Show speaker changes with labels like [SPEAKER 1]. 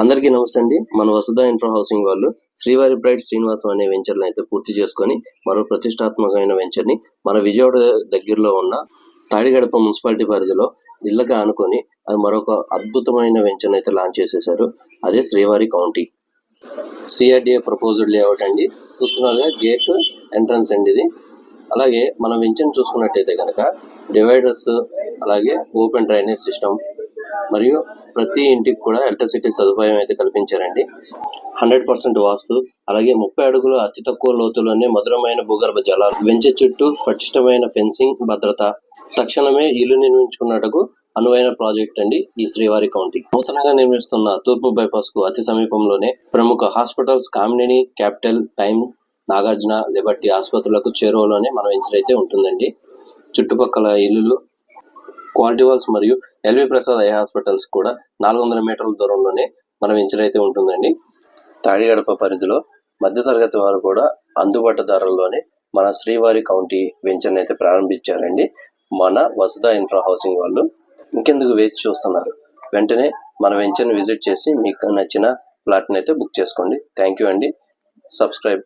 [SPEAKER 1] అందరికీ నమస్తే అండి. మన వసుధ ఇన్ఫ్రా హౌసింగ్ వాళ్ళు శ్రీవారి బ్రైట్ శ్రీనివాసం అనే వెంచర్ని అయితే పూర్తి చేసుకొని మరో ప్రతిష్టాత్మకమైన వెంచర్ని మన విజయవాడ దగ్గరలో ఉన్న తాడిగడప మున్సిపాలిటీ పరిధిలో ఇళ్ళకి ఆనుకొని అది మరొక అద్భుతమైన వెంచర్ని అయితే లాంచ్ చేసేసారు. అదే శ్రీవారి కౌంటీ సిఆర్డిఏ ప్రపోజ్డ్ లేఅవుట్ అండి. చూస్తున్నారుగా గేట్ ఎంట్రన్స్ అండి ఇది. అలాగే మనం వెంచర్ని చూసుకున్నట్టయితే కనుక డివైడర్స్, అలాగే ఓపెన్ డ్రైనేజ్ సిస్టమ్ మరియు ప్రతి ఇంటికి కూడా ఎలక్ట్రిసిటీ సదుపాయం అయితే కల్పించారండి. 100% వాస్తు, అలాగే 30 అడుగులు అతి తక్కువ లోతులోనే మధురమైన భూగర్భ జలాలు, వెంచర్ చుట్టూ పటిష్టమైన ఫెన్సింగ్, భద్రత. తక్షణమే ఇల్లు నిర్మించుకున్నట్టుకు అనువైన ప్రాజెక్ట్ అండి ఈ శ్రీవారి కౌంటీ. నూతనంగా నిర్మిస్తున్న తూర్పు బైపాస్ కు అతి సమీపంలోనే ప్రముఖ hospitals Kamineni, capital, time, Nagarjuna, Liberty ఆసుపత్రులకు చేరువలోనే మన వెంచర్ అయితే ఉంటుందండి. చుట్టుపక్కల ఇల్లులు, క్వాలిటీ వాల్స్ మరియు ఎల్వి ప్రసాద్ ఐ హాస్పిటల్స్ కూడా 400 మీటర్ల దూరంలోనే మన వెంచర్ అయితే ఉంటుందండి. తాడిగడప పరిధిలో మధ్యతరగతి వారు కూడా అందుబాటు ధరల్లోనే మన శ్రీవారి కౌంటీ వెంచర్ని అయితే ప్రారంభించారండి మన వసుధ ఇన్ఫ్రా హౌసింగ్ వాళ్ళు. ఇంకెందుకు వేచి చూస్తున్నారు? వెంటనే మన వెంచర్ని విజిట్ చేసి మీకు నచ్చిన ప్లాట్ని అయితే బుక్ చేసుకోండి. థ్యాంక్ యూ అండి. సబ్స్క్రైబ్.